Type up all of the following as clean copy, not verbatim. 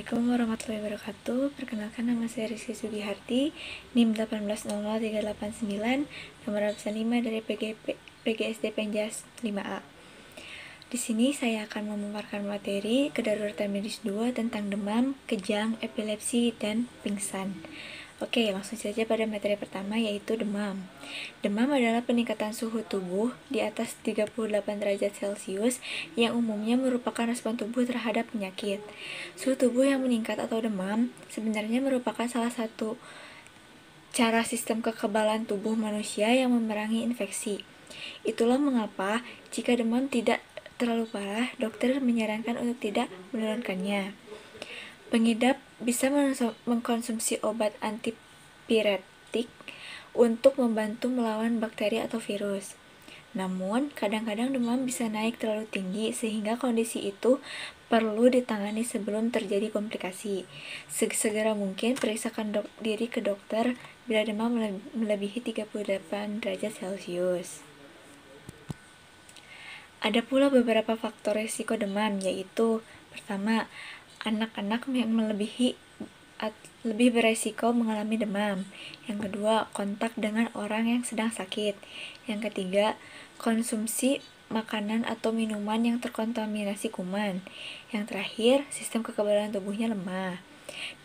Assalamualaikum warahmatullahi wabarakatuh. Perkenalkan, nama saya Rizky Sugiharti, NIM 1800389, nomor absen 5 dari PGSD Penjas 5A. Di sini saya akan memaparkan materi kedaruratan medis 2 tentang demam, kejang, epilepsi, dan pingsan. Oke, langsung saja pada materi pertama, yaitu demam. Demam adalah peningkatan suhu tubuh di atas 38 derajat Celcius yang umumnya merupakan respon tubuh terhadap penyakit. Suhu tubuh yang meningkat atau demam sebenarnya merupakan salah satu cara sistem kekebalan tubuh manusia yang memerangi infeksi. Itulah mengapa jika demam tidak terlalu parah, dokter menyarankan untuk tidak menurunkannya. Pengidap bisa mengkonsumsi obat antipiretik untuk membantu melawan bakteri atau virus. Namun, kadang-kadang demam bisa naik terlalu tinggi sehingga kondisi itu perlu ditangani sebelum terjadi komplikasi. Segera mungkin periksakan diri ke dokter bila demam melebihi 38 derajat Celcius. Ada pula beberapa faktor risiko demam, yaitu pertama, anak-anak yang lebih beresiko mengalami demam. Yang kedua, kontak dengan orang yang sedang sakit. Yang ketiga, konsumsi makanan atau minuman yang terkontaminasi kuman. Yang terakhir, sistem kekebalan tubuhnya lemah.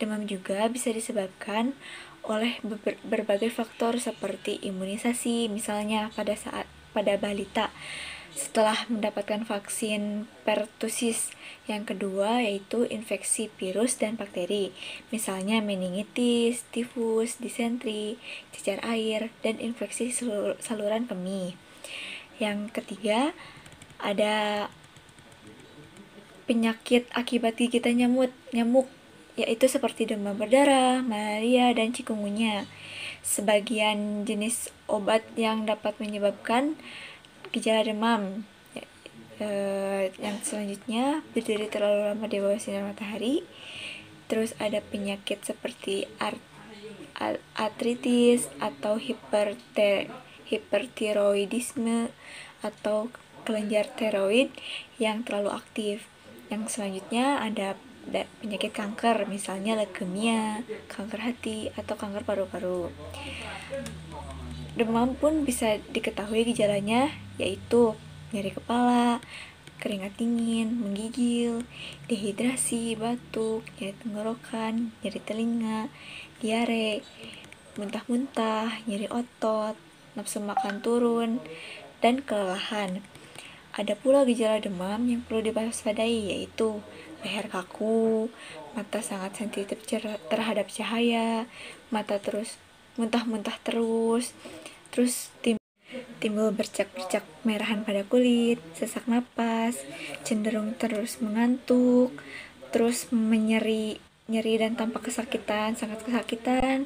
Demam juga bisa disebabkan oleh berbagai faktor seperti imunisasi, misalnya pada balita setelah mendapatkan vaksin pertusis. Yang kedua yaitu infeksi virus dan bakteri, misalnya meningitis, tifus, disentri, cecar air, dan infeksi saluran kemih. Yang ketiga ada penyakit akibat gigitan nyamuk, yaitu seperti demam berdarah, malaria, dan chikungunya. Sebagian jenis obat yang dapat menyebabkan gejala demam. Yang selanjutnya, berdiri terlalu lama di bawah sinar matahari. Terus ada penyakit seperti artritis atau hipertiroidisme atau kelenjar tiroid yang terlalu aktif. Yang selanjutnya ada penyakit kanker, misalnya leukemia, kanker hati, atau kanker paru-paru. Demam pun bisa diketahui gejalanya, yaitu nyeri kepala, keringat dingin, menggigil, dehidrasi, batuk, nyeri tenggorokan, nyeri telinga, diare, muntah-muntah, nyeri otot, nafsu makan turun, dan kelelahan. Ada pula gejala demam yang perlu diwaspadai, yaitu leher kaku, mata sangat sensitif terhadap cahaya, mata terus muntah-muntah terus timbul bercak-bercak merahan pada kulit, sesak napas, cenderung terus mengantuk, terus nyeri dan tampak sangat kesakitan.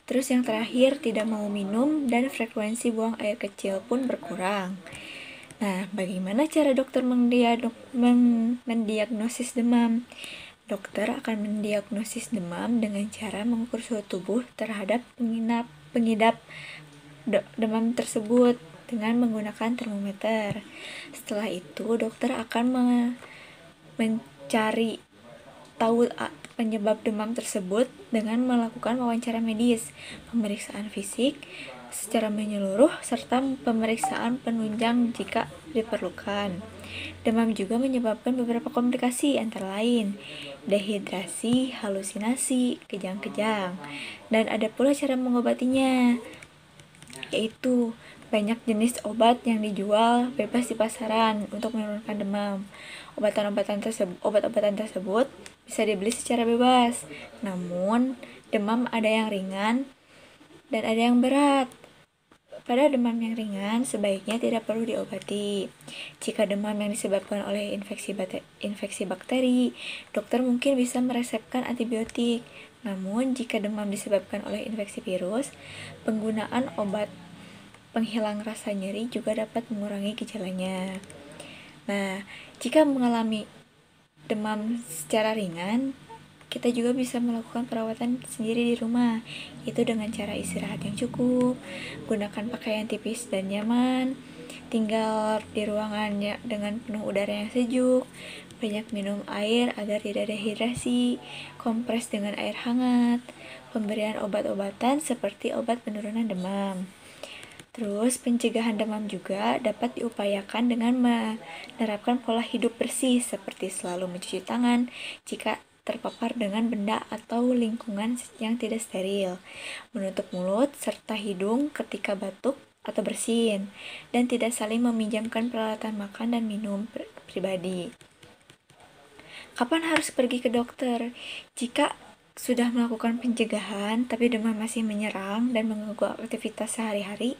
Terus yang terakhir, tidak mau minum dan frekuensi buang air kecil pun berkurang. Nah, bagaimana cara dokter mendiagnosis demam? Dokter akan mendiagnosis demam dengan cara mengukur suhu tubuh terhadap pengidap demam tersebut dengan menggunakan termometer. Setelah itu, dokter akan mencari tahu penyebab demam tersebut dengan melakukan wawancara medis, pemeriksaan fisik secara menyeluruh, serta pemeriksaan penunjang jika diperlukan. Demam juga menyebabkan beberapa komplikasi, antara lain dehidrasi, halusinasi, kejang-kejang, dan ada pula cara mengobatinya, yaitu banyak jenis obat yang dijual bebas di pasaran untuk menurunkan demam. Obat-obatan tersebut bisa dibeli secara bebas. Namun, demam ada yang ringan dan ada yang berat. Pada demam yang ringan, sebaiknya tidak perlu diobati. Jika demam yang disebabkan oleh infeksi bakteri, dokter mungkin bisa meresepkan antibiotik. Namun, jika demam disebabkan oleh infeksi virus, penggunaan obat penghilang rasa nyeri juga dapat mengurangi gejalanya. Nah, jika mengalami demam secara ringan, kita juga bisa melakukan perawatan sendiri di rumah, itu dengan cara istirahat yang cukup, gunakan pakaian tipis dan nyaman, tinggal di ruangannya dengan penuh udara yang sejuk, banyak minum air agar tidak dehidrasi, kompres dengan air hangat, pemberian obat-obatan seperti obat penurunan demam. Terus pencegahan demam juga dapat diupayakan dengan menerapkan pola hidup bersih seperti selalu mencuci tangan jika terpapar dengan benda atau lingkungan yang tidak steril, menutup mulut serta hidung ketika batuk atau bersin, dan tidak saling meminjamkan peralatan makan dan minum pribadi. Kapan harus pergi ke dokter? Jika sudah melakukan pencegahan tapi demam masih menyerang dan mengganggu aktivitas sehari-hari,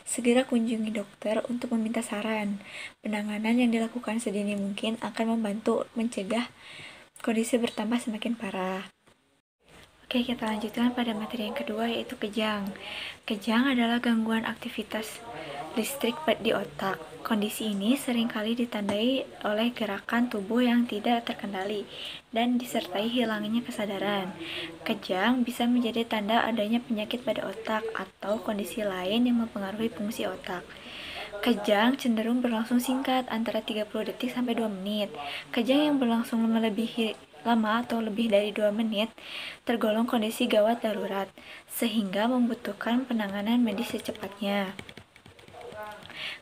segera kunjungi dokter untuk meminta saran. Penanganan yang dilakukan sedini mungkin akan membantu mencegah kondisi bertambah semakin parah. Oke, kita lanjutkan pada materi yang kedua, yaitu kejang. Kejang adalah gangguan aktivitas listrik di otak. Kondisi ini seringkali ditandai oleh gerakan tubuh yang tidak terkendali dan disertai hilangnya kesadaran. Kejang bisa menjadi tanda adanya penyakit pada otak atau kondisi lain yang mempengaruhi fungsi otak. Kejang cenderung berlangsung singkat, antara 30 detik sampai 2 menit. Kejang yang berlangsung lama atau lebih dari 2 menit tergolong kondisi gawat darurat, sehingga membutuhkan penanganan medis secepatnya.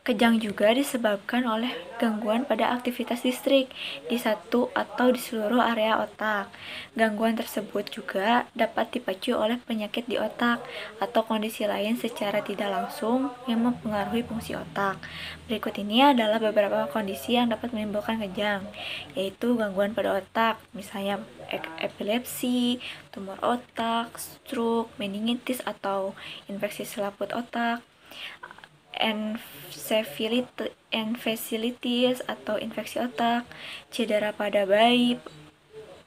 Kejang juga disebabkan oleh gangguan pada aktivitas listrik di satu atau di seluruh area otak. Gangguan tersebut juga dapat dipacu oleh penyakit di otak atau kondisi lain secara tidak langsung yang mempengaruhi fungsi otak. Berikut ini adalah beberapa kondisi yang dapat menimbulkan kejang, yaitu gangguan pada otak, misalnya epilepsi, tumor otak, stroke, meningitis atau infeksi selaput otak, encephalitis atau infeksi otak, cedera pada bayi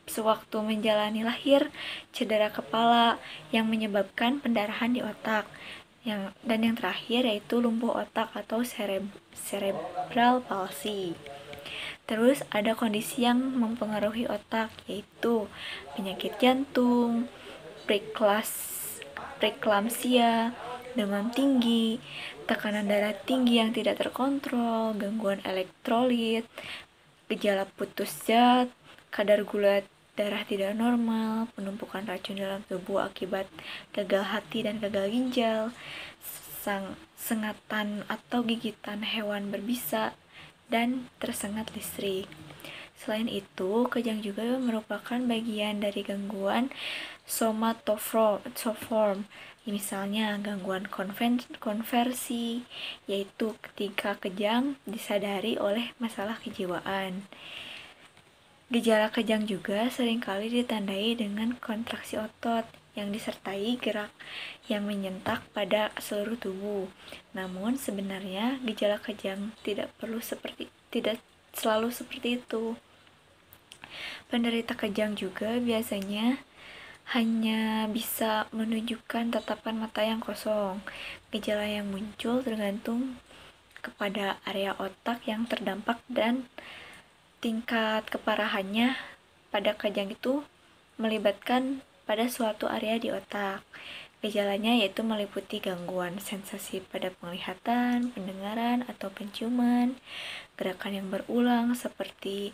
sewaktu menjalani lahir, cedera kepala yang menyebabkan pendarahan di otak, dan yang terakhir yaitu lumpuh otak atau cerebral palsy. Terus ada kondisi yang mempengaruhi otak, yaitu penyakit jantung, preeklamsia, demam tinggi, tekanan darah tinggi yang tidak terkontrol, gangguan elektrolit, gejala putus zat, kadar gula darah tidak normal, penumpukan racun dalam tubuh akibat gagal hati dan gagal ginjal, sengatan atau gigitan hewan berbisa, dan tersengat listrik. Selain itu, kejang juga merupakan bagian dari gangguan somatoform, misalnya gangguan konversi, yaitu ketika kejang disadari oleh masalah kejiwaan. Gejala kejang juga seringkali ditandai dengan kontraksi otot yang disertai gerak yang menyentak pada seluruh tubuh. Namun sebenarnya gejala kejang tidak selalu seperti itu. Penderita kejang juga biasanya hanya bisa menunjukkan tatapan mata yang kosong. Gejala yang muncul tergantung kepada area otak yang terdampak dan tingkat keparahannya. Pada kejang itu melibatkan pada suatu area di otak. Gejalanya yaitu meliputi gangguan sensasi pada penglihatan, pendengaran, atau penciuman, gerakan yang berulang seperti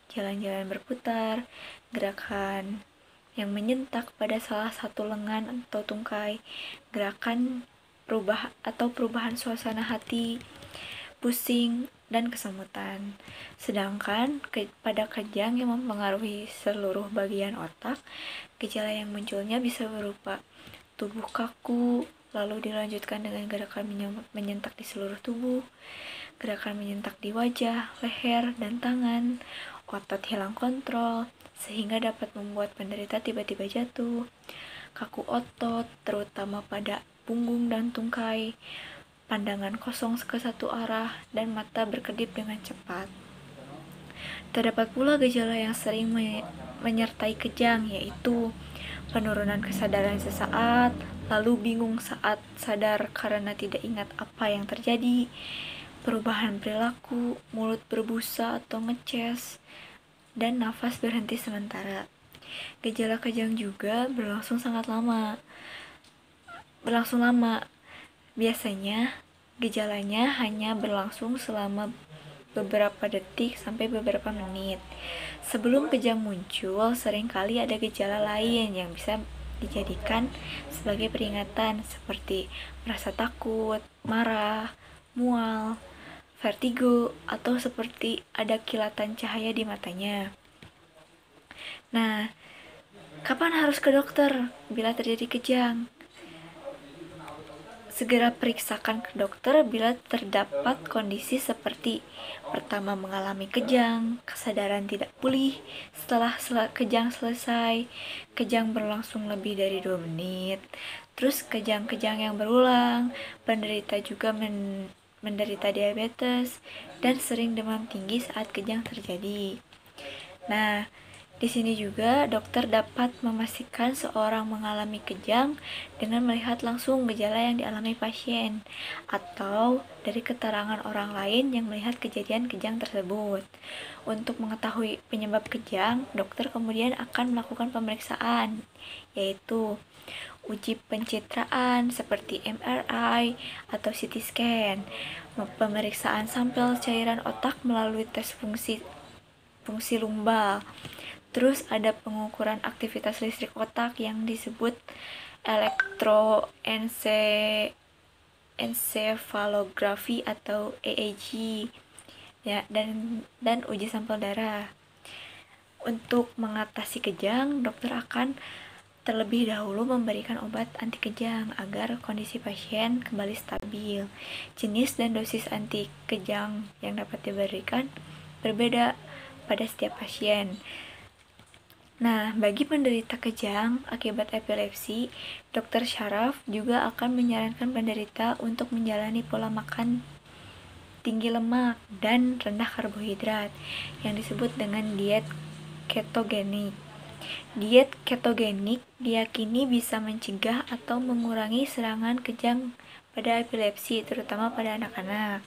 jalan-jalan berputar, gerakan yang menyentak pada salah satu lengan atau tungkai, gerakan perubahan suasana hati, pusing, dan kesemutan. Sedangkan pada kejang yang mempengaruhi seluruh bagian otak, gejala yang munculnya bisa berupa tubuh kaku, lalu dilanjutkan dengan gerakan menyentak di seluruh tubuh, gerakan menyentak di wajah, leher, dan tangan, otot hilang kontrol, sehingga dapat membuat penderita tiba-tiba jatuh, kaku otot, terutama pada punggung dan tungkai, pandangan kosong ke satu arah, dan mata berkedip dengan cepat. Terdapat pula gejala yang sering menyertai kejang, yaitu penurunan kesadaran sesaat, lalu bingung saat sadar karena tidak ingat apa yang terjadi, perubahan perilaku, mulut berbusa atau ngeces, dan nafas berhenti sementara. Gejala kejang juga berlangsung lama. Biasanya Gejalanya hanya berlangsung selama beberapa detik sampai beberapa menit. Sebelum kejang muncul, seringkali ada gejala lain yang bisa dijadikan sebagai peringatan seperti merasa takut, marah, mual, vertigo, atau seperti ada kilatan cahaya di matanya. Nah, kapan harus ke dokter bila terjadi kejang? Segera periksakan ke dokter bila terdapat kondisi seperti pertama mengalami kejang, kesadaran tidak pulih setelah kejang selesai, kejang berlangsung lebih dari 2 menit, terus kejang-kejang yang berulang, penderita juga menderita diabetes, dan sering demam tinggi saat kejang terjadi. Nah, di sini juga dokter dapat memastikan seorang mengalami kejang dengan melihat langsung gejala yang dialami pasien atau dari keterangan orang lain yang melihat kejadian kejang tersebut. Untuk mengetahui penyebab kejang, dokter kemudian akan melakukan pemeriksaan, yaitu uji pencitraan seperti MRI atau CT scan, pemeriksaan sampel cairan otak melalui tes fungsi lumbar. Terus ada pengukuran aktivitas listrik otak yang disebut elektroensefalografi atau EEG ya, dan uji sampel darah. Untuk mengatasi kejang, dokter akan terlebih dahulu memberikan obat anti kejang agar kondisi pasien kembali stabil. Jenis dan dosis anti kejang yang dapat diberikan berbeda pada setiap pasien. Nah, bagi penderita kejang akibat epilepsi, Dr. Syaraf juga akan menyarankan penderita untuk menjalani pola makan tinggi lemak dan rendah karbohidrat yang disebut dengan diet ketogenik. Diet ketogenik diyakini bisa mencegah atau mengurangi serangan kejang pada epilepsi, terutama pada anak-anak.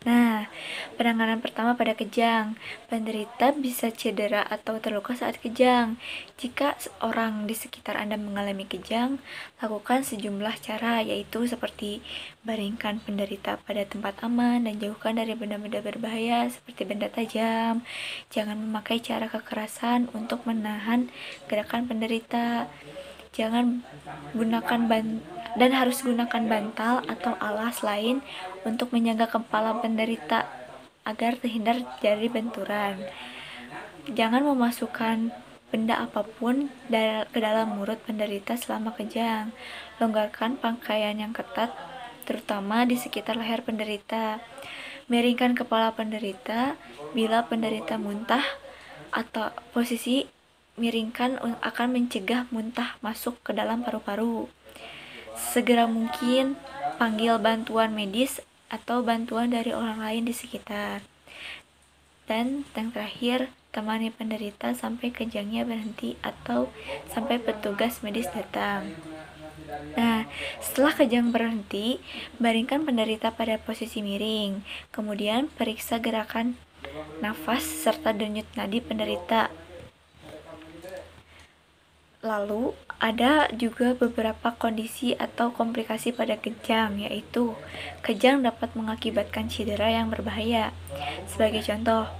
Nah, penanganan pertama pada kejang, penderita bisa cedera atau terluka saat kejang. Jika orang di sekitar Anda mengalami kejang, lakukan sejumlah cara, yaitu seperti baringkan penderita pada tempat aman dan jauhkan dari benda-benda berbahaya seperti benda tajam. Jangan memakai cara kekerasan untuk menahan gerakan penderita. Jangan gunakan dan harus gunakan bantal atau alas lain untuk menjaga kepala penderita agar terhindar dari benturan. Jangan memasukkan benda apapun ke dalam mulut penderita selama kejang. Longgarkan pakaian yang ketat, terutama di sekitar leher penderita. Miringkan kepala penderita bila penderita muntah, atau posisi miringkan akan mencegah muntah masuk ke dalam paru-paru. Segera mungkin panggil bantuan medis atau bantuan dari orang lain di sekitar. Dan yang terakhir, temani penderita sampai kejangnya berhenti atau sampai petugas medis datang. Nah, setelah kejang berhenti, baringkan penderita pada posisi miring. Kemudian periksa gerakan nafas serta denyut nadi penderita. Lalu, ada juga beberapa kondisi atau komplikasi pada kejang, yaitu kejang dapat mengakibatkan cedera yang berbahaya. Sebagai contoh,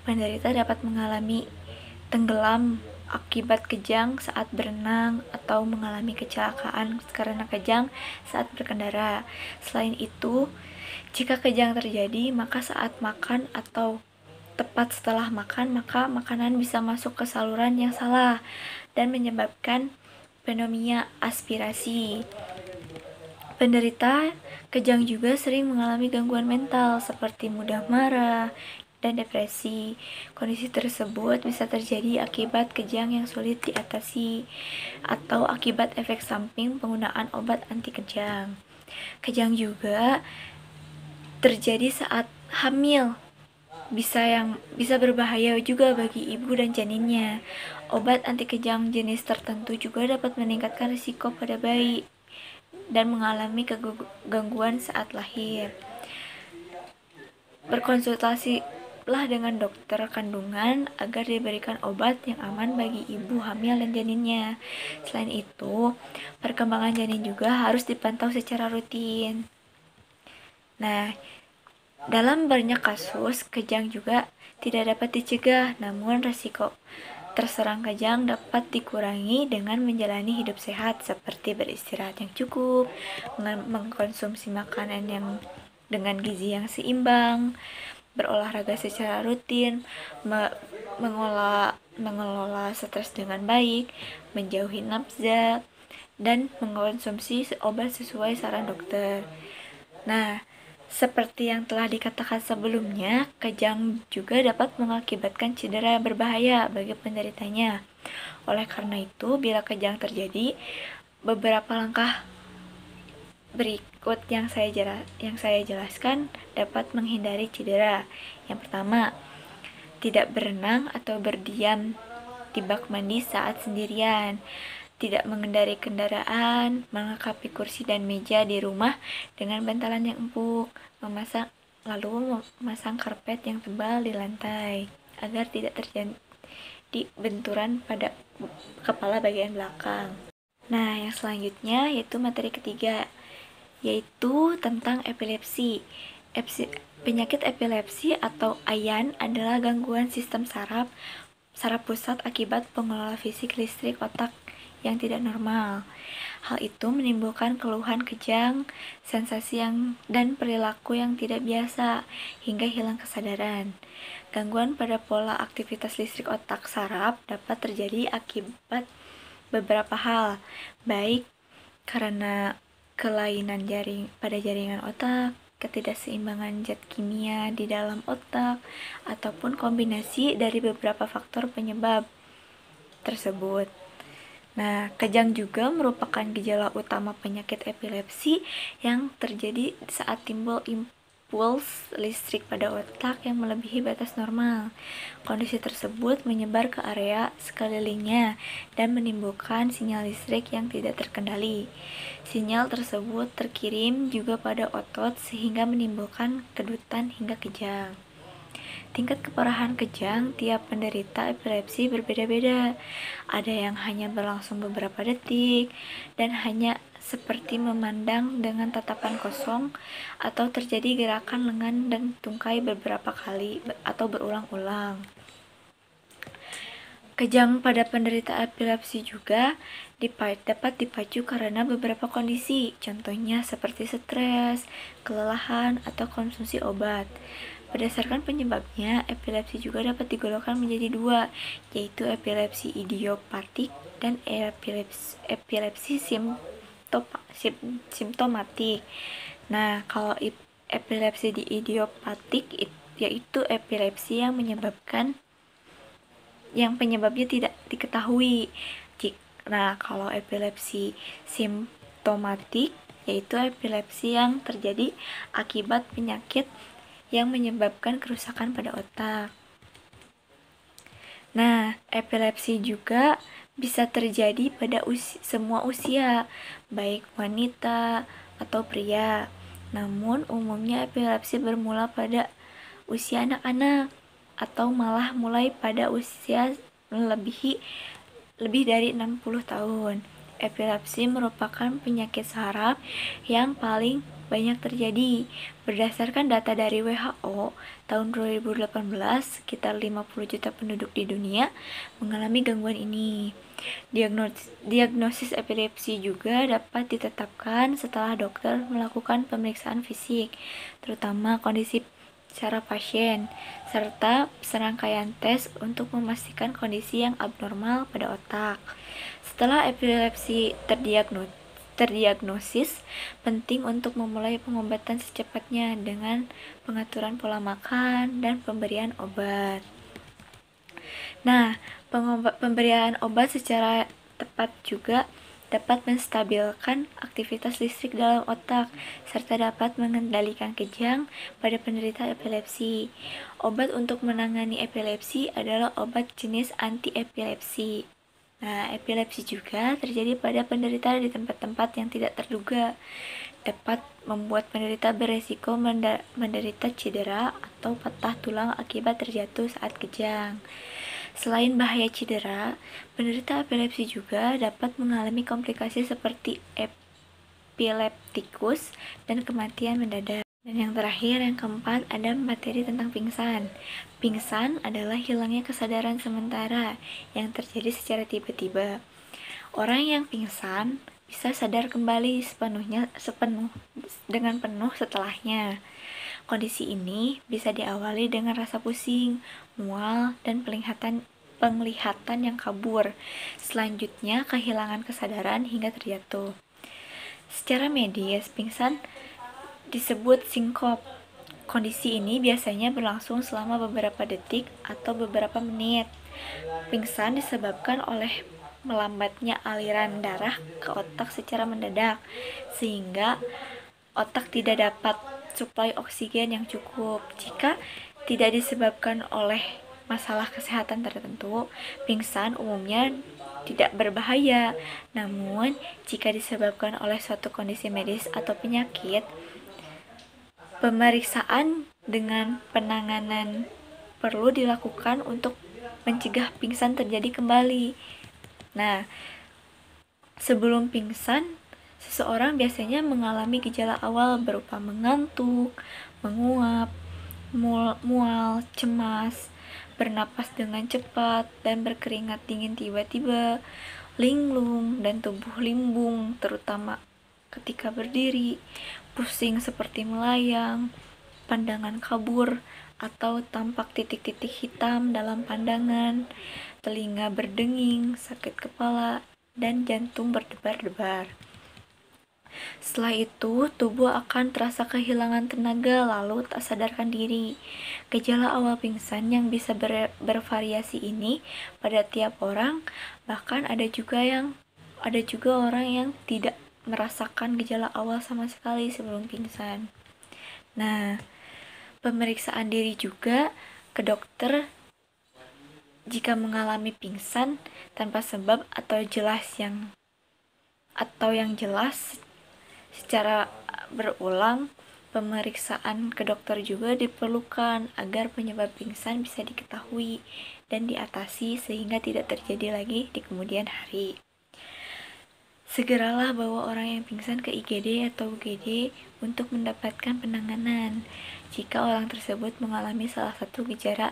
penderita dapat mengalami tenggelam akibat kejang saat berenang atau mengalami kecelakaan karena kejang saat berkendara. Selain itu, jika kejang terjadi, maka saat makan atau tepat setelah makan, maka makanan bisa masuk ke saluran yang salah dan menyebabkan pneumonia aspirasi. Penderita kejang juga sering mengalami gangguan mental seperti mudah marah dan depresi. Kondisi tersebut bisa terjadi akibat kejang yang sulit diatasi atau akibat efek samping penggunaan obat anti kejang. Kejang juga terjadi saat hamil. Bisa berbahaya juga bagi ibu dan janinnya. Obat anti kejang jenis tertentu juga dapat meningkatkan risiko pada bayi dan mengalami gangguan saat lahir. Berkonsultasilah dengan dokter kandungan agar diberikan obat yang aman bagi ibu hamil dan janinnya. Selain itu, perkembangan janin juga harus dipantau secara rutin. Nah, dalam banyak kasus, kejang juga tidak dapat dicegah, namun resiko terserang kejang dapat dikurangi dengan menjalani hidup sehat seperti beristirahat yang cukup, mengkonsumsi makanan yang dengan gizi yang seimbang, berolahraga secara rutin, mengelola stres dengan baik, menjauhi nafza, dan mengkonsumsi obat sesuai saran dokter. Nah, seperti yang telah dikatakan sebelumnya, kejang juga dapat mengakibatkan cedera berbahaya bagi penderitanya. Oleh karena itu, bila kejang terjadi, beberapa langkah berikut yang saya jelaskan dapat menghindari cedera. Yang pertama, tidak berenang atau berdiam di bak mandi saat sendirian, tidak mengendarai kendaraan, melengkapi kursi dan meja di rumah dengan bantalan yang empuk, memasang karpet yang tebal di lantai agar tidak terjadi benturan pada kepala bagian belakang. Nah, yang selanjutnya yaitu materi ketiga, yaitu tentang epilepsi. Penyakit epilepsi atau AYAN adalah gangguan sistem saraf pusat akibat pengelola fisik listrik otak yang tidak normal. Hal itu menimbulkan keluhan kejang, sensasi dan perilaku yang tidak biasa, hingga hilang kesadaran. Gangguan pada pola aktivitas listrik otak saraf dapat terjadi akibat beberapa hal, baik karena kelainan pada jaringan otak, ketidakseimbangan zat kimia di dalam otak, ataupun kombinasi dari beberapa faktor penyebab tersebut. Nah, kejang juga merupakan gejala utama penyakit epilepsi yang terjadi saat timbul impuls listrik pada otak yang melebihi batas normal. Kondisi tersebut menyebar ke area sekelilingnya dan menimbulkan sinyal listrik yang tidak terkendali. Sinyal tersebut terkirim juga pada otot sehingga menimbulkan kedutan hingga kejang. Tingkat keparahan kejang tiap penderita epilepsi berbeda-beda. Ada yang hanya berlangsung beberapa detik dan hanya seperti memandang dengan tatapan kosong, atau terjadi gerakan lengan dan tungkai beberapa kali atau berulang-ulang. Kejang pada penderita epilepsi juga dapat dipacu karena beberapa kondisi, contohnya seperti stres, kelelahan, atau konsumsi obat. Berdasarkan penyebabnya, epilepsi juga dapat digolongkan menjadi dua, yaitu epilepsi idiopatik dan epilepsi simptomatik. Nah, kalau epilepsi idiopatik yaitu epilepsi yang penyebabnya tidak diketahui. Nah, kalau epilepsi simptomatik yaitu epilepsi yang terjadi akibat penyakit yang menyebabkan kerusakan pada otak. Nah, epilepsi juga bisa terjadi pada semua usia, baik wanita atau pria. Namun, umumnya epilepsi bermula pada usia anak-anak atau malah mulai pada usia lebih dari 60 tahun. Epilepsi merupakan penyakit saraf yang paling banyak terjadi. Berdasarkan data dari WHO, tahun 2018, sekitar 50 juta penduduk di dunia mengalami gangguan ini. Diagnosis epilepsi juga dapat ditetapkan setelah dokter melakukan pemeriksaan fisik, terutama kondisi saraf pasien, serta serangkaian tes untuk memastikan kondisi yang abnormal pada otak. Setelah epilepsi terdiagnosis, penting untuk memulai pengobatan secepatnya dengan pengaturan pola makan dan pemberian obat. Nah, pemberian obat secara tepat juga dapat menstabilkan aktivitas listrik dalam otak serta dapat mengendalikan kejang pada penderita epilepsi. Obat untuk menangani epilepsi adalah obat jenis anti-epilepsi. Nah, epilepsi juga terjadi pada penderita di tempat-tempat yang tidak terduga, dapat membuat penderita beresiko menderita cedera atau patah tulang akibat terjatuh saat kejang. Selain bahaya cedera, penderita epilepsi juga dapat mengalami komplikasi seperti epileptikus dan kematian mendadak. Dan yang terakhir, yang keempat, ada materi tentang pingsan. Pingsan adalah hilangnya kesadaran sementara yang terjadi secara tiba-tiba. Orang yang pingsan bisa sadar kembali dengan penuh setelahnya. Kondisi ini bisa diawali dengan rasa pusing, mual, dan penglihatan yang kabur. Selanjutnya, kehilangan kesadaran hingga terjatuh. Secara medis, pingsan disebut sinkop. Kondisi ini biasanya berlangsung selama beberapa detik atau beberapa menit. Pingsan disebabkan oleh melambatnya aliran darah ke otak secara mendadak, sehingga otak tidak dapat suplai oksigen yang cukup. Jika tidak disebabkan oleh masalah kesehatan tertentu, pingsan umumnya tidak berbahaya. Namun, jika disebabkan oleh suatu kondisi medis atau penyakit, pemeriksaan dengan penanganan perlu dilakukan untuk mencegah pingsan terjadi kembali. Nah, sebelum pingsan, seseorang biasanya mengalami gejala awal berupa mengantuk, menguap, mual, cemas, bernapas dengan cepat, dan berkeringat dingin tiba-tiba, linglung, dan tubuh limbung, terutama ketika berdiri, pusing seperti melayang, pandangan kabur, atau tampak titik-titik hitam dalam pandangan, telinga berdenging, sakit kepala, dan jantung berdebar-debar. Setelah itu, tubuh akan terasa kehilangan tenaga lalu tak sadarkan diri. Gejala awal pingsan yang bisa bervariasi ini pada tiap orang, bahkan ada juga orang yang tidak merasakan gejala awal sama sekali sebelum pingsan. Nah, pemeriksaan diri juga ke dokter jika mengalami pingsan tanpa sebab atau yang jelas secara berulang. Pemeriksaan ke dokter juga diperlukan agar penyebab pingsan bisa diketahui dan diatasi sehingga tidak terjadi lagi di kemudian hari. Segeralah bawa orang yang pingsan ke IGD atau UGD untuk mendapatkan penanganan jika orang tersebut mengalami salah satu gejala,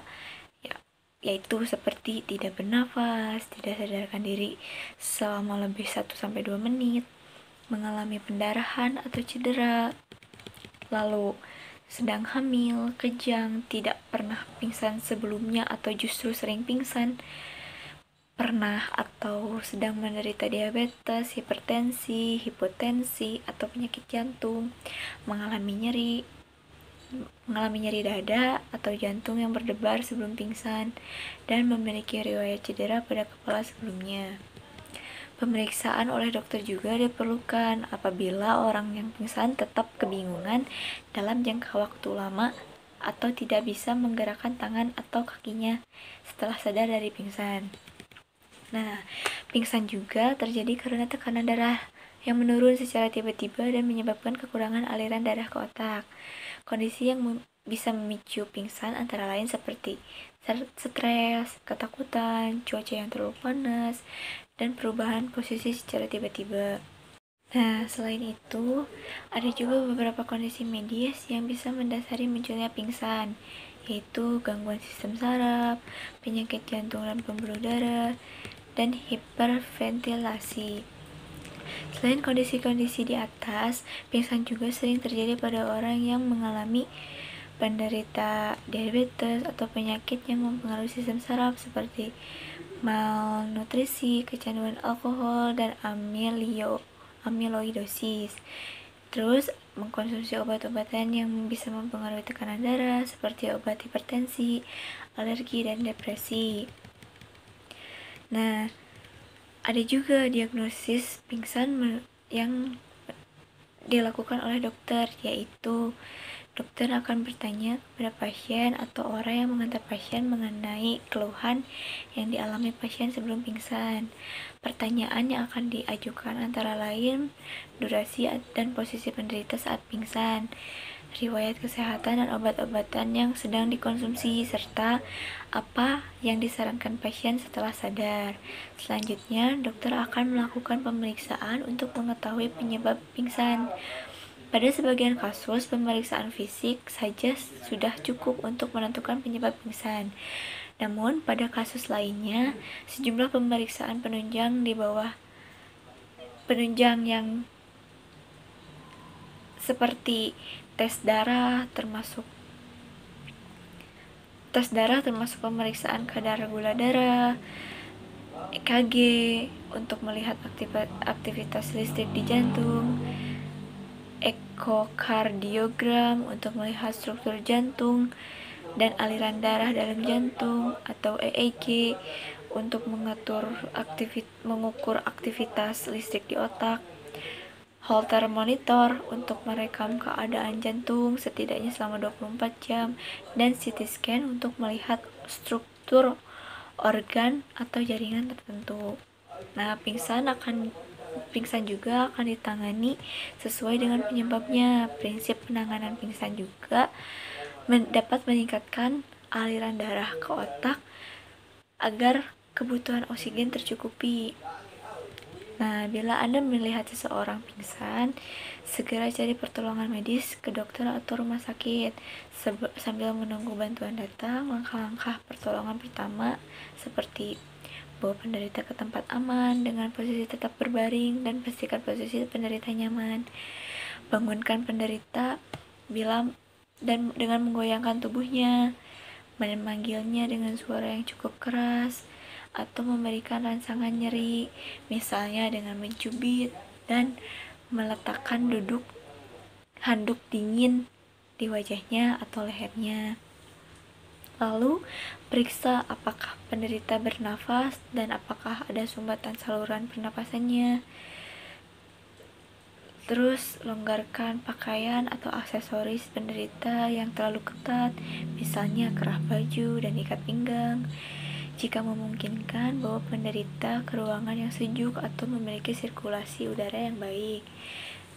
yaitu seperti tidak bernafas, tidak sadarkan diri selama lebih 1-2 menit, mengalami pendarahan atau cedera, lalu sedang hamil, kejang, tidak pernah pingsan sebelumnya atau justru sering pingsan, pernah atau sedang menderita diabetes, hipertensi, hipotensi, atau penyakit jantung, mengalami nyeri dada atau jantung yang berdebar sebelum pingsan, dan memiliki riwayat cedera pada kepala sebelumnya. Pemeriksaan oleh dokter juga diperlukan apabila orang yang pingsan tetap kebingungan dalam jangka waktu lama atau tidak bisa menggerakkan tangan atau kakinya setelah sadar dari pingsan. Nah, pingsan juga terjadi karena tekanan darah yang menurun secara tiba-tiba dan menyebabkan kekurangan aliran darah ke otak. Kondisi yang bisa memicu pingsan antara lain seperti stres, ketakutan, cuaca yang terlalu panas, dan perubahan posisi secara tiba-tiba. Nah, selain itu, ada juga beberapa kondisi medis yang bisa mendasari munculnya pingsan, yaitu gangguan sistem saraf, penyakit jantung dan pembuluh darah, dan hiperventilasi. Selain kondisi-kondisi di atas, pingsan juga sering terjadi pada orang yang mengalami penderita diabetes atau penyakit yang mempengaruhi sistem saraf seperti malnutrisi, kecanduan alkohol, dan amyloidosis. Terus mengkonsumsi obat-obatan yang bisa mempengaruhi tekanan darah seperti obat hipertensi, alergi, dan depresi. Nah, ada juga diagnosis pingsan yang dilakukan oleh dokter, yaitu dokter akan bertanya kepada pasien atau orang yang mengantar pasien mengenai keluhan yang dialami pasien sebelum pingsan. Pertanyaan yang akan diajukan antara lain durasi dan posisi penderita saat pingsan, riwayat kesehatan dan obat-obatan yang sedang dikonsumsi, serta apa yang disarankan pasien setelah sadar. Selanjutnya, dokter akan melakukan pemeriksaan untuk mengetahui penyebab pingsan. Pada sebagian kasus, pemeriksaan fisik saja sudah cukup untuk menentukan penyebab pingsan. Namun, pada kasus lainnya, sejumlah pemeriksaan penunjang di bawah penunjang yang seperti tes darah termasuk pemeriksaan kadar gula darah, EKG untuk melihat aktivitas listrik di jantung, ekokardiogram untuk melihat struktur jantung dan aliran darah dalam jantung, atau EEG untuk mengukur aktivitas listrik di otak, Holter monitor untuk merekam keadaan jantung setidaknya selama 24 jam, dan CT scan untuk melihat struktur organ atau jaringan tertentu. Nah, pingsan juga akan ditangani sesuai dengan penyebabnya. Prinsip penanganan pingsan juga dapat meningkatkan aliran darah ke otak agar kebutuhan oksigen tercukupi. Nah, bila Anda melihat seseorang pingsan, segera cari pertolongan medis ke dokter atau rumah sakit. Sambil menunggu bantuan datang, langkah-langkah pertolongan pertama seperti bawa penderita ke tempat aman dengan posisi tetap berbaring dan pastikan posisi penderita nyaman. Bangunkan penderita dan dengan menggoyangkan tubuhnya, memanggilnya dengan suara yang cukup keras, atau memberikan rangsangan nyeri, misalnya dengan mencubit dan meletakkan handuk dingin di wajahnya atau lehernya. Lalu, periksa apakah penderita bernafas dan apakah ada sumbatan saluran pernapasannya. Terus, longgarkan pakaian atau aksesoris penderita yang terlalu ketat, misalnya kerah baju dan ikat pinggang. Jika memungkinkan, bawa penderita ke ruangan yang sejuk atau memiliki sirkulasi udara yang baik.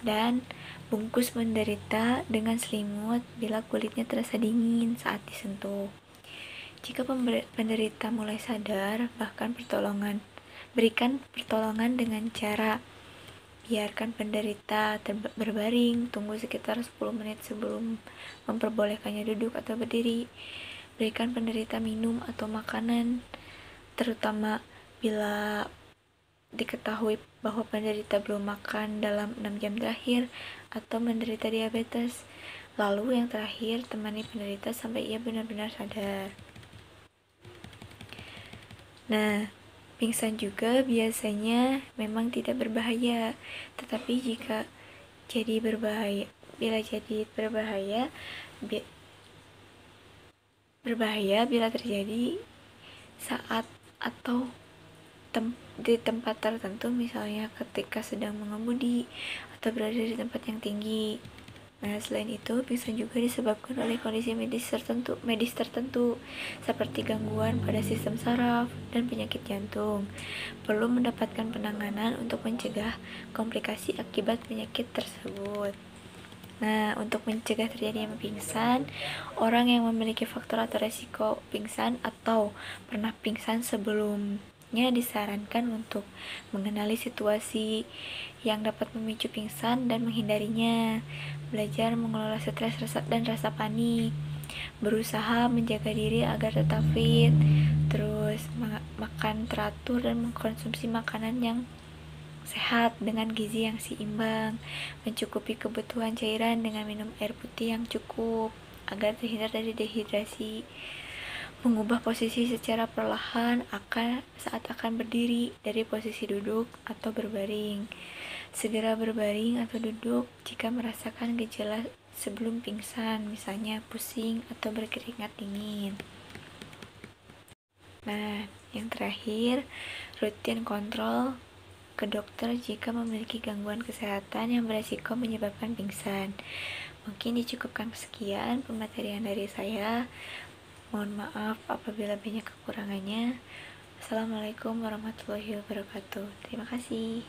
Dan bungkus penderita dengan selimut bila kulitnya terasa dingin saat disentuh. Jika penderita mulai sadar, berikan pertolongan dengan cara biarkan penderita berbaring, tunggu sekitar 10 menit sebelum memperbolehkannya duduk atau berdiri. Berikan penderita minum atau makanan, terutama bila diketahui bahwa penderita belum makan dalam 6 jam terakhir atau menderita diabetes. Lalu yang terakhir, temani penderita sampai ia benar-benar sadar. Nah, pingsan juga biasanya memang tidak berbahaya, tetapi berbahaya bila terjadi saat atau di tempat tertentu, misalnya ketika sedang mengemudi atau berada di tempat yang tinggi. Nah, selain itu, pingsan juga disebabkan oleh kondisi medis tertentu seperti gangguan pada sistem saraf dan penyakit jantung. Perlu mendapatkan penanganan untuk mencegah komplikasi akibat penyakit tersebut. Nah, untuk mencegah terjadinya pingsan, orang yang memiliki faktor atau resiko pingsan atau pernah pingsan sebelumnya disarankan untuk mengenali situasi yang dapat memicu pingsan dan menghindarinya, belajar mengelola stres dan rasa panik, berusaha menjaga diri agar tetap fit, terus makan teratur dan mengkonsumsi makanan yang sehat dengan gizi yang seimbang, mencukupi kebutuhan cairan dengan minum air putih yang cukup agar terhindar dari dehidrasi, mengubah posisi secara perlahan saat akan berdiri dari posisi duduk atau berbaring, segera berbaring atau duduk jika merasakan gejala sebelum pingsan, misalnya pusing atau berkeringat dingin. Nah, yang terakhir, rutin kontrol ke dokter jika memiliki gangguan kesehatan yang beresiko menyebabkan pingsan. Mungkin dicukupkan sekian pematerian dari saya. Mohon maaf apabila banyak kekurangannya. Assalamualaikum warahmatullahi wabarakatuh. Terima kasih.